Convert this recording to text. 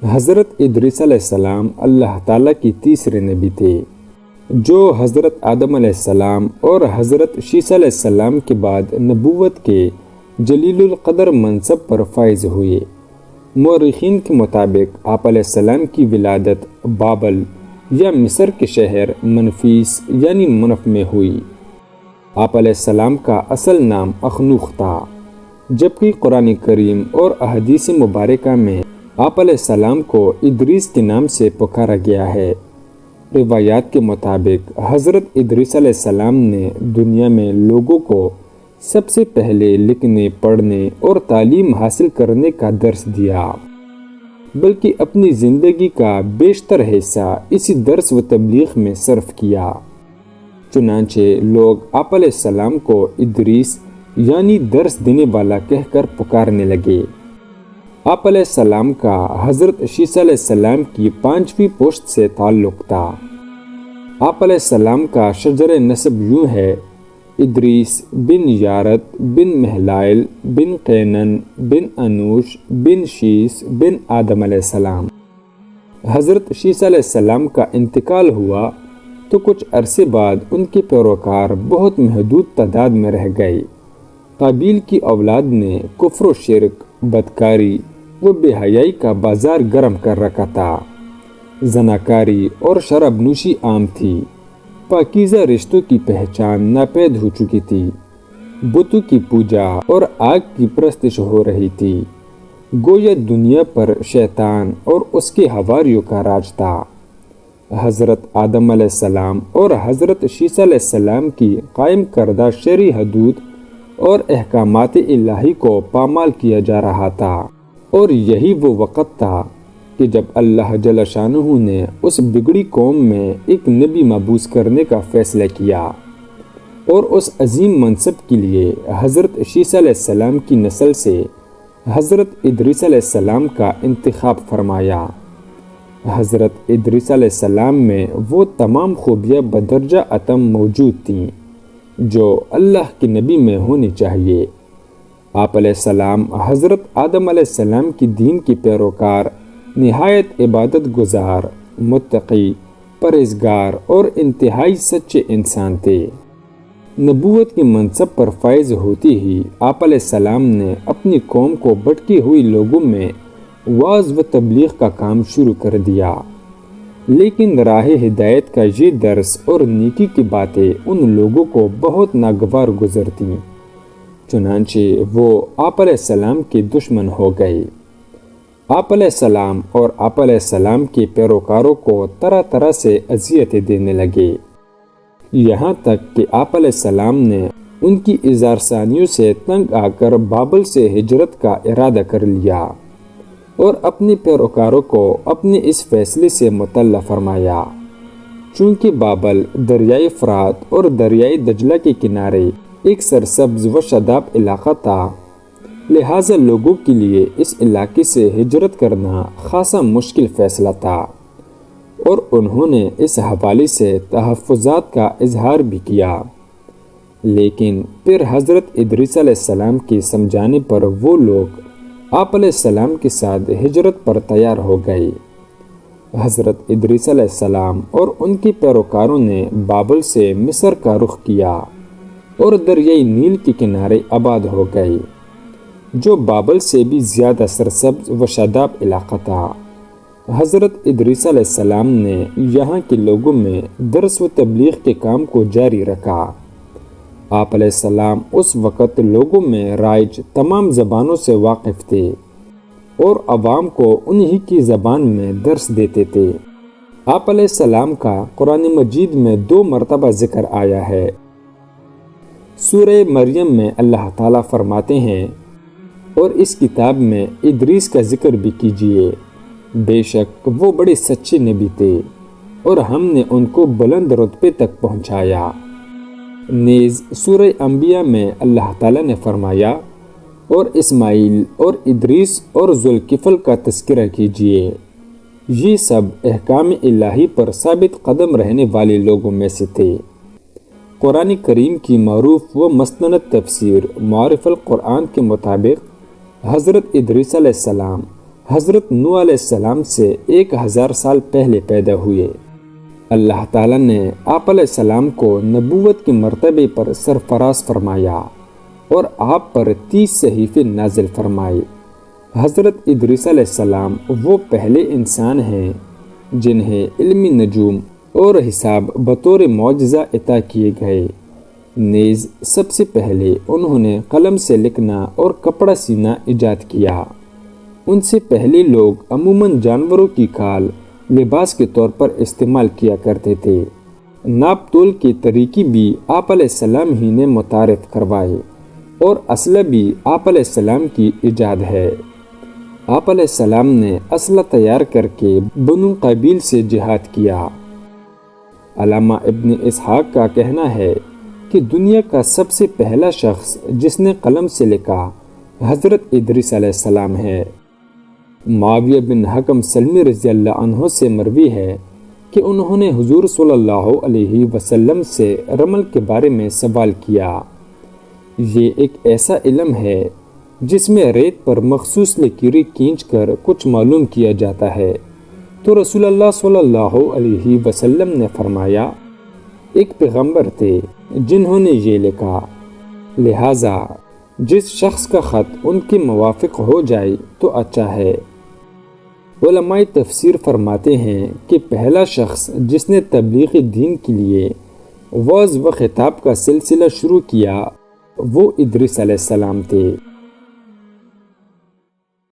حضرت ادریس علیہ السلام اللہ تعالیٰ کی تیسرے نبی تھے جو حضرت آدم علیہ السلام اور حضرت شیس علیہ السلام کے بعد نبوت کے جلیل القدر منصب پر فائز ہوئے۔ مورخین کے مطابق آپ علیہ السلام کی ولادت بابل یا مصر کے شہر منفیس یعنی منف میں ہوئی۔ آپ علیہ السلام کا اصل نام اخنوخ تھا، جبکہ قرآن کریم اور احادیث مبارکہ میں آپ علیہ السلام کو ادریس کے نام سے پکارا گیا ہے۔ روایات کے مطابق حضرت ادریس علیہ السلام نے دنیا میں لوگوں کو سب سے پہلے لکھنے، پڑھنے اور تعلیم حاصل کرنے کا درس دیا، بلکہ اپنی زندگی کا بیشتر حصہ اسی درس و تبلیغ میں صرف کیا۔ چنانچہ لوگ آپ علیہ السلام کو ادریس یعنی درس دینے والا کہہ کر پکارنے لگے۔ آپ علیہ السلام کا حضرت شیس علیہ السلام کی 5ویں پشت سے تعلق تھا۔ آپ علیہ السلام کا شجر نسب یوں ہے: ادریس بن یارت بن مہلائل بن قینن بن انوش بن شیس بن آدم علیہ السلام۔ حضرت شیس علیہ السلام کا انتقال ہوا تو کچھ عرصے بعد ان کے پیروکار بہت محدود تعداد میں رہ گئے۔ قابیل کی اولاد نے کفر و شرک، بدکاری و بے حیائی کا بازار گرم کر رکھا تھا۔ زناکاری اور شراب نوشی عام تھی۔ پاکیزہ رشتوں کی پہچان ناپید ہو چکی تھی۔ بتوں کی پوجا اور آگ کی پرستش ہو رہی تھی۔ گویا دنیا پر شیطان اور اس کے حواریوں کا راج تھا۔ حضرت آدم علیہ السلام اور حضرت شیس علیہ السلام کی قائم کردہ شرعی حدود اور احکامات الہی کو پامال کیا جا رہا تھا، اور یہی وہ وقت تھا کہ جب اللہ جل شانہ نے اس بگڑی قوم میں ایک نبی مبعوث کرنے کا فیصلہ کیا اور اس عظیم منصب کے لیے حضرت شیس علیہ السلام کی نسل سے حضرت ادریس علیہ السلام کا انتخاب فرمایا۔ حضرت ادریس علیہ السلام میں وہ تمام خوبیاں بدرجہ اتم موجود تھیں جو اللہ کے نبی میں ہونی چاہیے۔ آپ علیہ السلام حضرت آدم علیہ السلام کی دین کی پیروکار، نہایت عبادت گزار، متقی، پرہیزگار اور انتہائی سچے انسان تھے۔ نبوت کے منصب پر فائز ہوتی ہی آپ علیہ السلام نے اپنی قوم کو بھٹکی ہوئی لوگوں میں وعظ و تبلیغ کا کام شروع کر دیا، لیکن راہ ہدایت کا یہ درس اور نیکی کی باتیں ان لوگوں کو بہت ناگوار گزرتیں، چنانچہ وہ آپ علیہ السلام کے دشمن ہو گئے۔ آپ علیہ السلام اور آپ علیہ السلام کے پیروکاروں کو طرح طرح سے اذیتیں دینے لگے، یہاں تک کہ آپ علیہ السلام نے ان کی اظہار ثانیوں سے تنگ آ کر بابل سے ہجرت کا ارادہ کر لیا اور اپنے پیروکاروں کو اپنے اس فیصلے سے مطلع فرمایا۔ چونکہ بابل دریائے فرات اور دریائے دجلہ کے کنارے ایک سرسبز و شاداب علاقہ تھا، لہٰذا لوگوں کے لیے اس علاقے سے ہجرت کرنا خاصا مشکل فیصلہ تھا، اور انہوں نے اس حوالے سے تحفظات کا اظہار بھی کیا۔ لیکن پھر حضرت ادریس علیہ السلام کے سمجھانے پر وہ لوگ آپ علیہ السلام کے ساتھ ہجرت پر تیار ہو گئے۔ حضرت ادریس علیہ السلام اور ان کے پیروکاروں نے بابل سے مصر کا رخ کیا اور دریائے نیل کے کنارے آباد ہو گئے، جو بابل سے بھی زیادہ سرسبز و شاداب علاقہ تھا۔ حضرت ادریس علیہ السلام نے یہاں کے لوگوں میں درس و تبلیغ کے کام کو جاری رکھا۔ آپ علیہ السلام اس وقت لوگوں میں رائج تمام زبانوں سے واقف تھے اور عوام کو انہی کی زبان میں درس دیتے تھے۔ آپ علیہ السلام کا قرآن مجید میں 2 مرتبہ ذکر آیا ہے۔ سورہ مریم میں اللہ تعالیٰ فرماتے ہیں، اور اس کتاب میں ادریس کا ذکر بھی کیجیے، بے شک وہ بڑے سچے نبی تھے اور ہم نے ان کو بلند رتبے تک پہنچایا۔ نیز سورہ انبیاء میں اللہ تعالیٰ نے فرمایا، اور اسماعیل اور ادریس اور ذوالکفل کا تذکرہ کیجیے، یہ سب احکام الہی پر ثابت قدم رہنے والے لوگوں میں سے تھے۔ قرآن کریم کی معروف و مستند تفسیر معارف القرآن کے مطابق حضرت ادریس علیہ السلام حضرت نوح علیہ السلام سے 1000 سال پہلے پیدا ہوئے۔ اللہ تعالیٰ نے آپ علیہ السلام کو نبوت کے مرتبے پر سرفراز فرمایا اور آپ پر 30 صحیفے نازل فرمائے۔ حضرت ادریس علیہ السلام وہ پہلے انسان ہیں جنہیں علمی نجوم اور حساب بطور معجزہ عطا کیے گئے۔ نیز سب سے پہلے انہوں نے قلم سے لکھنا اور کپڑا سینا ایجاد کیا۔ ان سے پہلے لوگ عموماً جانوروں کی کھال لباس کے طور پر استعمال کیا کرتے تھے۔ ناپ تول کے طریقے بھی آپ علیہ السلام ہی نے متعارف کروائے اور اسلحہ بھی آپ علیہ السلام کی ایجاد ہے۔ آپ علیہ السلام نے اسلحہ تیار کر کے بنو قبیل سے جہاد کیا۔ علامہ ابن اسحاق کا کہنا ہے کہ دنیا کا سب سے پہلا شخص جس نے قلم سے لکھا حضرت ادریس علیہ السلام ہے۔ معاویہ بن حکم سلمی رضی اللہ عنہ سے مروی ہے کہ انہوں نے حضور صلی اللہ علیہ وسلم سے رمل کے بارے میں سوال کیا۔ یہ ایک ایسا علم ہے جس میں ریت پر مخصوص لکیریں کھینچ کر کچھ معلوم کیا جاتا ہے، تو رسول اللہ صلی اللہ علیہ وسلم نے فرمایا ایک پیغمبر تھے جنہوں نے یہ لکھا، لہٰذا جس شخص کا خط ان کے موافق ہو جائے تو اچھا ہے۔ علماء تفسیر فرماتے ہیں کہ پہلا شخص جس نے تبلیغ دین کے لیے وعظ و خطاب کا سلسلہ شروع کیا وہ ادریس علیہ السلام تھے۔